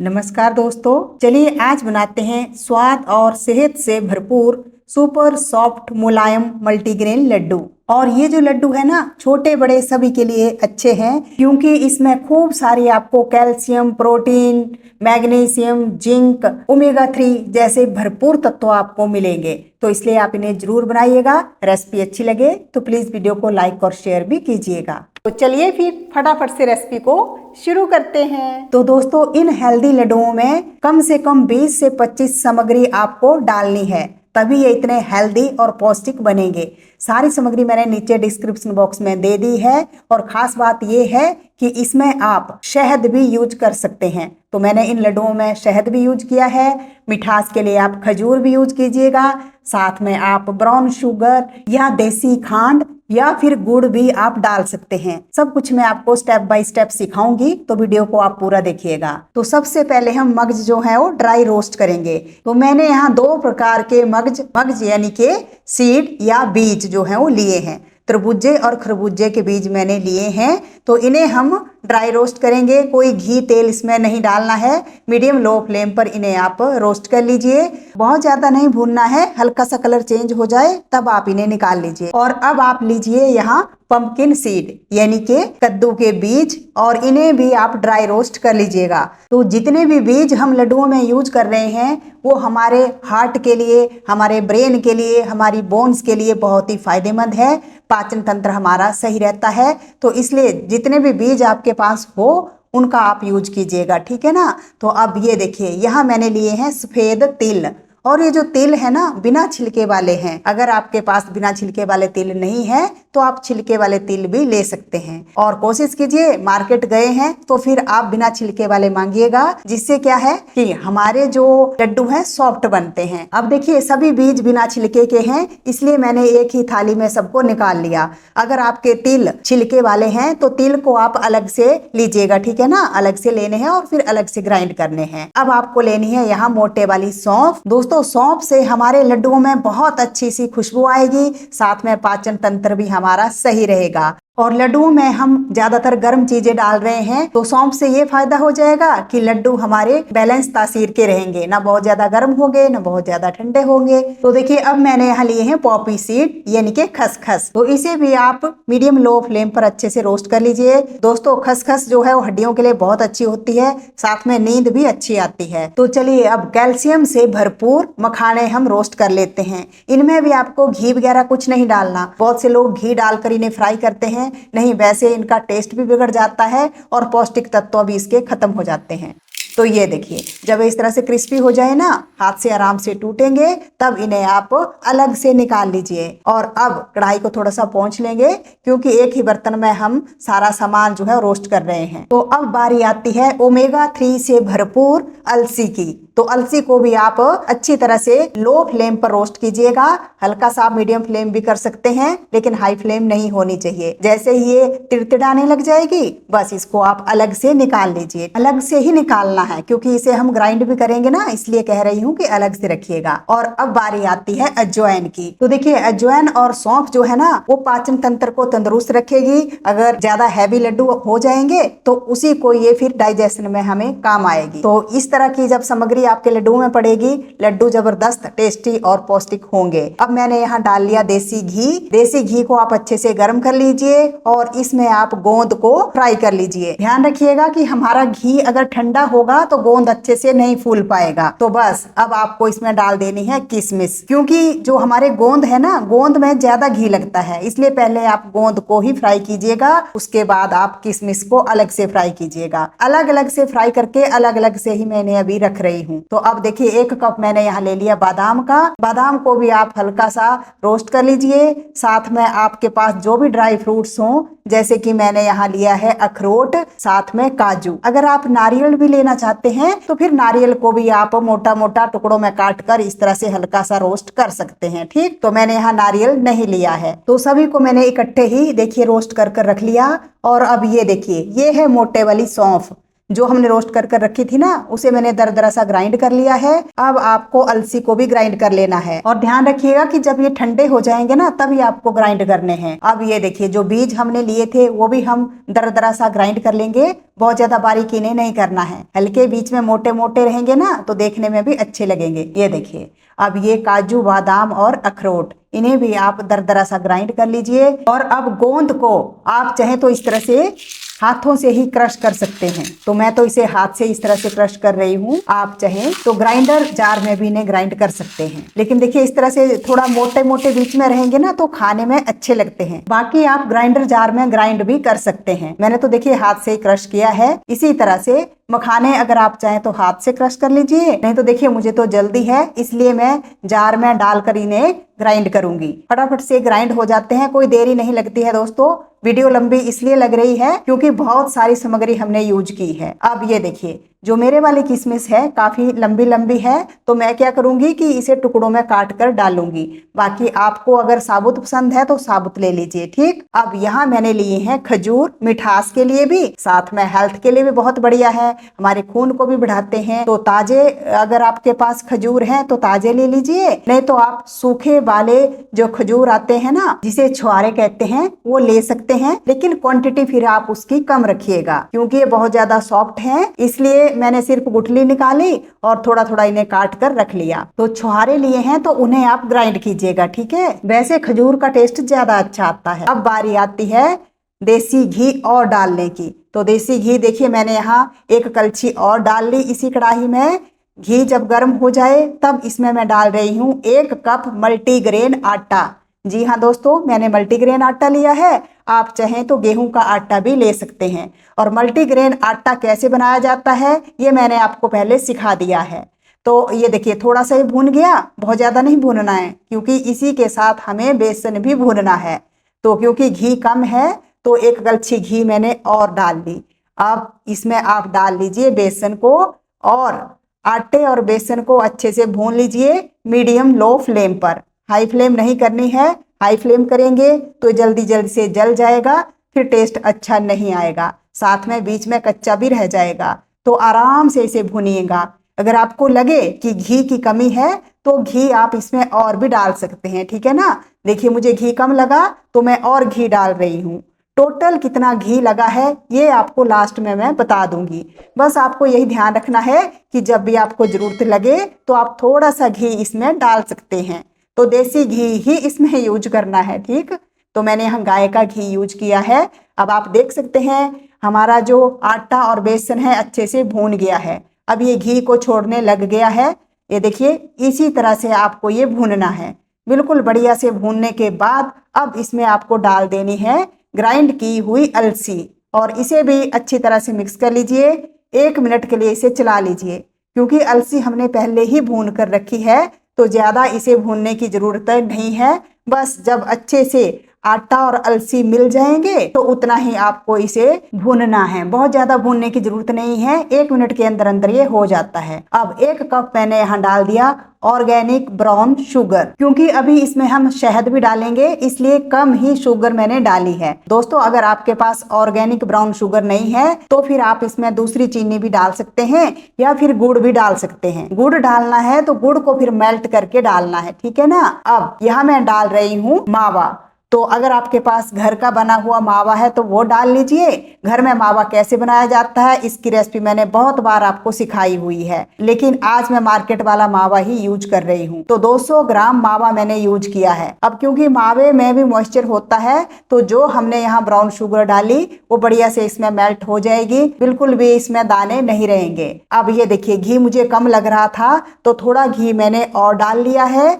नमस्कार दोस्तों, चलिए आज बनाते हैं स्वाद और सेहत से भरपूर सुपर सॉफ्ट मुलायम मल्टीग्रेन लड्डू। और ये जो लड्डू है ना, छोटे बड़े सभी के लिए अच्छे हैं क्योंकि इसमें खूब सारी आपको calcium, protein, magnesium, zinc, omega 3 जैसे भरपूर तत्व आपको मिलेंगे। तो इसलिए आप इन्हें जरूर बनाइएगा। रेसिपी अच्छी लगे तो प्लीज वीडियो को लाइक और शेयर भी कीजिएगा। तो चलिए फिर फटाफट से रेसिपी को शुरू करते हैं। तो दोस्तों, इन हेल्दी लड्डुओं में कम से कम 20 से 25 सामग्री आपको डालनी है, तभी ये इतने हेल्दी और पौष्टिक बनेंगे। सारी सामग्री मैंने नीचे डिस्क्रिप्शन बॉक्स में दे दी है। और खास बात ये है कि इसमें आप शहद भी यूज कर सकते हैं। तो मैंने इन लड्डुओं में शहद भी यूज किया है। मिठास के लिए आप खजूर भी यूज कीजिएगा। साथ में आप ब्राउन शुगर या देसी खांड या फिर गुड़ भी आप डाल सकते हैं। सब कुछ मैं आपको स्टेप बाय स्टेप सिखाऊंगी, तो वीडियो को आप पूरा देखिएगा। तो सबसे पहले हम मगज जो है वो ड्राई रोस्ट करेंगे। तो मैंने यहाँ 2 प्रकार के मगज यानी के सीड या बीज जो है वो लिए हैं। तरबूजे और खरबूजे के बीज मैंने लिए हैं। तो इन्हें हम ड्राई रोस्ट करेंगे। कोई घी तेल इसमें नहीं डालना है। मीडियम लो फ्लेम पर इन्हें आप रोस्ट कर लीजिए। बहुत ज्यादा नहीं भूनना है, हल्का सा कलर चेंज हो जाए तब आप इन्हें निकाल लीजिए। और अब आप लीजिए यहाँ पंपकिन सीड यानी के कद्दू के बीज, और इन्हें भी आप ड्राई रोस्ट कर लीजिएगा। तो जितने भी बीज हम लड्डुओं में यूज कर रहे हैं वो हमारे हार्ट के लिए, हमारे ब्रेन के लिए, हमारी बोन्स के लिए बहुत ही फायदेमंद है। पाचन तंत्र हमारा सही रहता है। तो इसलिए जितने भी बीज आपके पास हो उनका आप यूज कीजिएगा, ठीक है ना। तो अब ये देखिए, यहाँ मैंने लिए हैं सफेद तिल। और ये जो तिल है ना, बिना छिलके वाले हैं। अगर आपके पास बिना छिलके वाले तिल नहीं है तो आप छिलके वाले तिल भी ले सकते हैं। और कोशिश कीजिए, मार्केट गए हैं तो फिर आप बिना छिलके वाले मांगिएगा, जिससे क्या है कि हमारे जो लड्डू हैं सॉफ्ट बनते हैं। अब देखिए, सभी बीज बिना छिलके के हैं, इसलिए मैंने एक ही थाली में सबको निकाल लिया। अगर आपके तिल छिलके वाले हैं तो तिल को आप अलग से लीजिएगा, ठीक है ना। अलग से लेने हैं और फिर अलग से ग्राइंड करने हैं। अब आपको लेनी है यहाँ मोटे वाली सौंफ। दोस्तों, सौंफ से हमारे लड्डुओं में बहुत अच्छी सी खुशबू आएगी, साथ में पाचन तंत्र भी हमारा सही रहेगा। और लड्डुओं में हम ज्यादातर गर्म चीजें डाल रहे हैं, तो सौंफ से ये फायदा हो जाएगा कि लड्डू हमारे बैलेंस तासीर के रहेंगे, ना बहुत ज्यादा गर्म होंगे ना बहुत ज्यादा ठंडे होंगे। तो देखिए, अब मैंने यहाँ लिए हैं पॉपी सीड यानी के खसखस। तो इसे भी आप मीडियम लो फ्लेम पर अच्छे से रोस्ट कर लीजिए। दोस्तों, खसखस जो है वो हड्डियों के लिए बहुत अच्छी होती है, साथ में नींद भी अच्छी आती है। तो चलिए, अब कैल्शियम से भरपूर मखाने हम रोस्ट कर लेते हैं। इनमें भी आपको घी वगैरह कुछ नहीं डालना। बहुत से लोग घी डालकर इन्हें फ्राई करते हैं, नहीं, वैसे इनका टेस्ट भी बिगड़ जाता है और पौष्टिक तत्व भी इसके खत्म हो जाते हैं। तो ये देखिए, जब इस तरह से क्रिस्पी हो जाए ना, हाथ से आराम से टूटेंगे, तब इन्हें आप अलग से निकाल लीजिए। और अब कढ़ाई को थोड़ा सा पोंछ लेंगे क्योंकि एक ही बर्तन में हम सारा सामान जो है रोस्ट कर रहे हैं। तो अब बारी आती है ओमेगा 3 से भरपूर अलसी की। तो अलसी को भी आप अच्छी तरह से लो फ्लेम पर रोस्ट कीजिएगा। हल्का सा मीडियम फ्लेम भी कर सकते हैं, लेकिन हाई फ्लेम नहीं होनी चाहिए। जैसे ही ये तिड़तिड़ाने लग जाएगी, बस इसको आप अलग से निकाल लीजिए। अलग से ही निकालना है क्योंकि इसे हम ग्राइंड भी करेंगे ना, इसलिए कह रही हूँ कि अलग से रखिएगा। और अब बारी आती है अजवाइन की। तो देखिए, अजवाइन और सौंफ जो है ना, वो पाचन तंत्र को तंदुरुस्त रखेगी। अगर ज्यादा हैवी लड्डू हो जाएंगे तो उसी को ये फिर डाइजेशन में हमें काम आएगी। तो इस तरह की जब सामग्री आपके लड्डू में पड़ेगी, लड्डू जबरदस्त टेस्टी और पौष्टिक होंगे। अब मैंने यहाँ डाल लिया देसी घी। देसी घी को आप अच्छे से गर्म कर लीजिए और इसमें आप गोंद को फ्राई कर लीजिए। ध्यान रखिएगा कि हमारा घी अगर ठंडा होगा तो गोंद अच्छे से नहीं फूल पाएगा। तो बस अब आपको इसमें डाल देनी है किशमिश, क्योंकि जो हमारे गोंद है ना, गोंद में ज्यादा घी लगता है, इसलिए पहले आप गोंद को ही फ्राई कीजिएगा, उसके बाद आप किशमिश को अलग से फ्राई कीजिएगा। अलग अलग से फ्राई करके अलग अलग से ही मैंने अभी रख रही हूँ। तो अब देखिए, 1 कप मैंने यहाँ ले लिया बादाम का। बादाम को भी आप हल्का सा रोस्ट कर लीजिए। साथ में आपके पास जो भी ड्राई फ्रूट्स हों, जैसे कि मैंने यहाँ लिया है अखरोट, साथ में काजू। अगर आप नारियल भी लेना चाहते हैं तो फिर नारियल को भी आप मोटा मोटा टुकड़ों में काट कर इस तरह से हल्का सा रोस्ट कर सकते हैं, ठीक। तो मैंने यहाँ नारियल नहीं लिया है। तो सभी को मैंने इकट्ठे ही देखिए रोस्ट कर रख लिया। और अब ये देखिए, ये है मोटे वाली सौंफ। जो हमने रोस्ट कर कर रखी थी ना, उसे मैंने दरदरा सा ग्राइंड कर लिया है। अब आपको अलसी को भी ग्राइंड कर लेना है और ध्यान रखिएगा कि जब ये ठंडे हो जाएंगे ना तभी आपको ग्राइंड करने हैं। अब ये देखिए जो बीज हमने लिए थे वो भी हम दरदरा सा ग्राइंड कर लेंगे, बहुत ज्यादा बारीक इन्हें नहीं करना है, हल्के बीच में मोटे मोटे रहेंगे ना तो देखने में भी अच्छे लगेंगे। ये देखिए अब ये काजू बादाम और अखरोट इन्हें भी आप दरदरा सा ग्राइंड कर लीजिए। और अब गोंद को आप चाहे तो इस तरह से हाथों से ही क्रश कर सकते हैं, तो मैं तो इसे हाथ से इस तरह से क्रश कर रही हूँ। आप चाहे तो ग्राइंडर जार में भी इन्हें ग्राइंड कर सकते हैं, लेकिन देखिए इस तरह से थोड़ा मोटे मोटे बीच में रहेंगे ना तो खाने में अच्छे लगते हैं। बाकी आप ग्राइंडर जार में ग्राइंड भी कर सकते हैं। मैंने तो देखिए हाथ से ही क्रश किया है। इसी तरह से मखाने अगर आप चाहें तो हाथ से क्रश कर लीजिए, नहीं तो देखिए मुझे तो जल्दी है इसलिए मैं जार में डालकर इन्हें ग्राइंड करूंगी। फटाफट से ग्राइंड हो जाते हैं, कोई देरी नहीं लगती है दोस्तों। वीडियो लंबी इसलिए लग रही है क्योंकि बहुत सारी सामग्री हमने यूज की है। अब ये देखिए जो मेरे वाली किशमिश है काफी लंबी लंबी है, तो मैं क्या करूंगी कि इसे टुकड़ों में काट कर डालूंगी। बाकी आपको अगर साबुत पसंद है तो साबुत ले लीजिए, ठीक। अब यहाँ मैंने लिए हैं खजूर, मिठास के लिए भी, साथ में हेल्थ के लिए भी बहुत बढ़िया है, हमारे खून को भी बढ़ाते हैं। तो ताजे अगर आपके पास खजूर हैं तो ताजे ले लीजिए, नहीं तो आप सूखे वाले जो खजूर आते हैं ना जिसे छुआरे कहते हैं वो ले सकते हैं, लेकिन क्वांटिटी फिर आप उसकी कम रखिएगा क्योंकि ये बहुत ज्यादा सॉफ्ट हैं। इसलिए मैंने सिर्फ गुठली निकाली और थोड़ा थोड़ा इन्हें काट कर रख लिया। तो छुहारे लिए हैं तो उन्हें आप ग्राइंड कीजिएगा, ठीक है। वैसे खजूर का टेस्ट ज्यादा अच्छा आता है। अब बारी आती है देसी घी और डालने की। तो देसी घी देखिए मैंने यहाँ 1 कलछी और डाल ली इसी कढ़ाई में। घी जब गर्म हो जाए तब इसमें मैं डाल रही हूँ 1 कप मल्टीग्रेन आटा। जी हाँ दोस्तों, मैंने मल्टीग्रेन आटा लिया है, आप चाहें तो गेहूं का आटा भी ले सकते हैं। और मल्टीग्रेन आटा कैसे बनाया जाता है ये मैंने आपको पहले सिखा दिया है। तो ये देखिए थोड़ा सा ही भून गया, बहुत ज़्यादा नहीं भूनना है क्योंकि इसी के साथ हमें बेसन भी भूनना है। तो क्योंकि घी कम है तो 1 कलछी घी मैंने और डाल ली। अब इसमें आप डाल लीजिए बेसन को और आटे और बेसन को अच्छे से भून लीजिए मीडियम लो फ्लेम पर। हाई फ्लेम नहीं करनी है, हाई फ्लेम करेंगे तो जल्दी जल्दी से जल जाएगा, फिर टेस्ट अच्छा नहीं आएगा, साथ में बीच में कच्चा भी रह जाएगा। तो आराम से इसे भूनिएगा। अगर आपको लगे कि घी की कमी है तो घी आप इसमें और भी डाल सकते हैं, ठीक है ना। देखिए मुझे घी कम लगा तो मैं और घी डाल रही हूँ। टोटल कितना घी लगा है ये आपको लास्ट में मैं बता दूंगी। बस आपको यही ध्यान रखना है कि जब भी आपको जरूरत लगे तो आप थोड़ा सा घी इसमें डाल सकते हैं। तो देसी घी ही इसमें यूज करना है, ठीक। तो मैंने यहाँ गाय का घी यूज किया है। अब आप देख सकते हैं हमारा जो आटा और बेसन है अच्छे से भून गया है। अब ये घी को छोड़ने लग गया है। ये देखिए इसी तरह से आपको ये भूनना है। बिल्कुल बढ़िया से भूनने के बाद अब इसमें आपको डाल देनी है ग्राइंड की हुई अलसी और इसे भी अच्छी तरह से मिक्स कर लीजिए। 1 मिनट के लिए इसे चला लीजिए क्योंकि अलसी हमने पहले ही भून कर रखी है तो ज़्यादा इसे भूनने की ज़रूरत नहीं है। बस जब अच्छे से आटा और अलसी मिल जाएंगे तो उतना ही आपको इसे भूनना है, बहुत ज़्यादा भूनने की ज़रूरत नहीं है। 1 मिनट के अंदर अंदर ये हो जाता है। अब 1 कप मैंने यहाँ डाल दिया ऑर्गेनिक ब्राउन शुगर, क्योंकि अभी इसमें हम शहद भी डालेंगे इसलिए कम ही शुगर मैंने डाली है। दोस्तों अगर आपके पास ऑर्गेनिक ब्राउन शुगर नहीं है तो फिर आप इसमें दूसरी चीनी भी डाल सकते हैं या फिर गुड़ भी डाल सकते हैं। गुड़ डालना है तो गुड़ को फिर मेल्ट करके डालना है, ठीक है ना। अब यहाँ मैं डाल रही हूँ मावा। तो अगर आपके पास घर का बना हुआ मावा है तो वो डाल लीजिए। घर में मावा कैसे बनाया जाता है इसकी रेसिपी मैंने बहुत बार आपको सिखाई हुई है, लेकिन आज मैं मार्केट वाला मावा ही यूज कर रही हूँ। तो 200 ग्राम मावा मैंने यूज किया है। अब क्योंकि मावे में भी मॉइस्चर होता है तो जो हमने यहाँ ब्राउन शुगर डाली वो बढ़िया से इसमें मेल्ट हो जाएगी, बिल्कुल भी इसमें दाने नहीं रहेंगे। अब ये देखिए घी मुझे कम लग रहा था तो थोड़ा घी मैंने और डाल लिया है।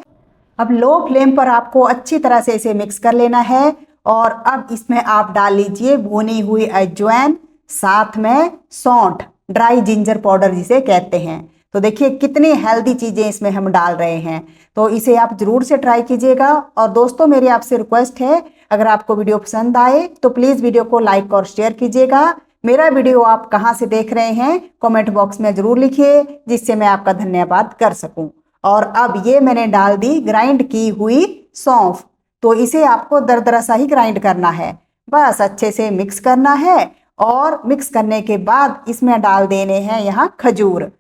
अब लो फ्लेम पर आपको अच्छी तरह से इसे मिक्स कर लेना है और अब इसमें आप डाल लीजिए भुनी हुई अजवाइन, साथ में सौंठ, ड्राई जिंजर पाउडर जिसे कहते हैं। तो देखिए कितनी हेल्दी चीज़ें इसमें हम डाल रहे हैं, तो इसे आप ज़रूर से ट्राई कीजिएगा। और दोस्तों मेरी आपसे रिक्वेस्ट है अगर आपको वीडियो पसंद आए तो प्लीज़ वीडियो को लाइक और शेयर कीजिएगा। मेरा वीडियो आप कहाँ से देख रहे हैं कमेंट बॉक्स में ज़रूर लिखिए जिससे मैं आपका धन्यवाद कर सकूँ। और अब ये मैंने डाल दी ग्राइंड की हुई सौंफ। तो इसे आपको दरदरा सा ही ग्राइंड करना है, बस अच्छे से मिक्स करना है और मिक्स करने के बाद इसमें डाल देने हैं यहाँ खजूर।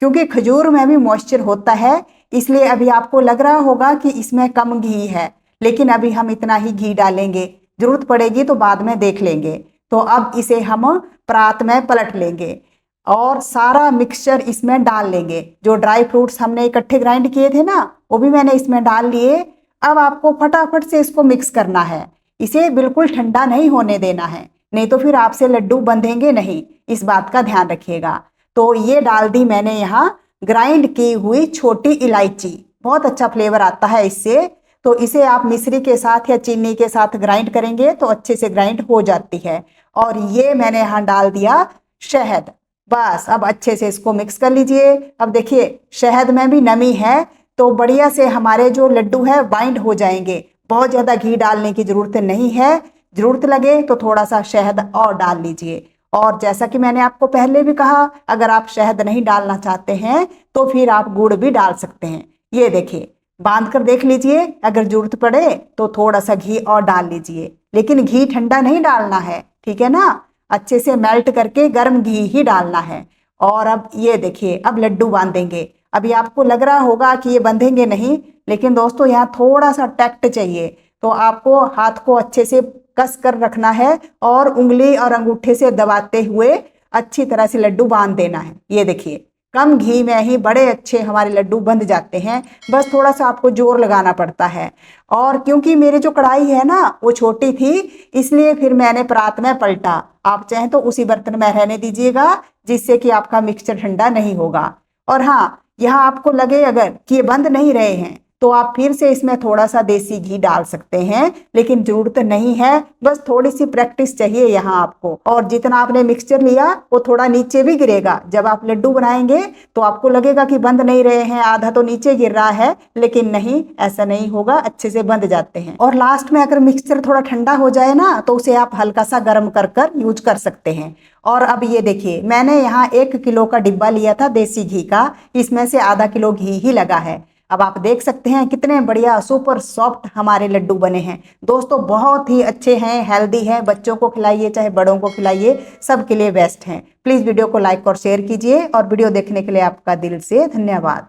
क्योंकि खजूर में भी मॉइस्चर होता है, इसलिए अभी आपको लग रहा होगा कि इसमें कम घी है, लेकिन अभी हम इतना ही घी डालेंगे, जरूरत पड़ेगी तो बाद में देख लेंगे। तो अब इसे हम परात में पलट लेंगे और सारा मिक्सचर इसमें डाल लेंगे। जो ड्राई फ्रूट्स हमने इकट्ठे ग्राइंड किए थे ना, वो भी मैंने इसमें डाल लिए। अब आपको फटाफट से इसको मिक्स करना है, इसे बिल्कुल ठंडा नहीं होने देना है, नहीं तो फिर आपसे लड्डू बंधेंगे नहीं, इस बात का ध्यान रखिएगा। तो ये डाल दी मैंने यहाँ ग्राइंड की हुई छोटी इलायची, बहुत अच्छा फ्लेवर आता है इससे। तो इसे आप मिश्री के साथ या चीनी के साथ ग्राइंड करेंगे तो अच्छे से ग्राइंड हो जाती है। और ये मैंने यहाँ डाल दिया शहद। बस अब अच्छे से इसको मिक्स कर लीजिए। अब देखिए शहद में भी नमी है, तो बढ़िया से हमारे जो लड्डू है बाइंड हो जाएंगे। बहुत ज़्यादा घी डालने की ज़रूरत नहीं है, ज़रूरत लगे तो थोड़ा सा शहद और डाल लीजिए। और जैसा कि मैंने आपको पहले भी कहा, अगर आप शहद नहीं डालना चाहते हैं तो फिर आप गुड़ भी डाल सकते हैं। ये देखिए बांध कर देख लीजिए, अगर जरूरत पड़े तो थोड़ा सा घी और डाल लीजिए, लेकिन घी ठंडा नहीं डालना है, ठीक है ना। अच्छे से मेल्ट करके गर्म घी ही डालना है। और अब ये देखिए अब लड्डू बांधेंगे। अभी आपको लग रहा होगा कि ये बंधेंगे नहीं, लेकिन दोस्तों यहाँ थोड़ा सा टैक्ट चाहिए। तो आपको हाथ को अच्छे से कस कर रखना है और उंगली और अंगूठे से दबाते हुए अच्छी तरह से लड्डू बांध देना है। ये देखिए कम घी में ही बड़े अच्छे हमारे लड्डू बंध जाते हैं, बस थोड़ा सा आपको जोर लगाना पड़ता है। और क्योंकि मेरी जो कढ़ाई है ना वो छोटी थी, इसलिए फिर मैंने परात में पलटा। आप चाहें तो उसी बर्तन में रहने दीजिएगा, जिससे कि आपका मिक्सचर ठंडा नहीं होगा। और हाँ, यहाँ आपको लगे अगर कि ये बंद नहीं रहे हैं तो आप फिर से इसमें थोड़ा सा देसी घी डाल सकते हैं, लेकिन जरूरत नहीं है, बस थोड़ी सी प्रैक्टिस चाहिए यहाँ आपको। और जितना आपने मिक्सचर लिया वो थोड़ा नीचे भी गिरेगा। जब आप लड्डू बनाएंगे तो आपको लगेगा कि बंद नहीं रहे हैं, आधा तो नीचे गिर रहा है, लेकिन नहीं, ऐसा नहीं होगा, अच्छे से बंध जाते हैं। और लास्ट में अगर मिक्सचर थोड़ा ठंडा हो जाए ना तो उसे आप हल्का सा गर्म कर कर यूज कर सकते हैं। और अब ये देखिए मैंने यहाँ 1 किलो का डिब्बा लिया था देसी घी का, इसमें से आधा किलो घी ही लगा है। अब आप देख सकते हैं कितने बढ़िया सुपर सॉफ्ट हमारे लड्डू बने हैं। दोस्तों बहुत ही अच्छे हैं, हेल्दी हैं, बच्चों को खिलाइए चाहे बड़ों को खिलाइए, सबके लिए बेस्ट हैं। प्लीज़ वीडियो को लाइक और शेयर कीजिए, और वीडियो देखने के लिए आपका दिल से धन्यवाद।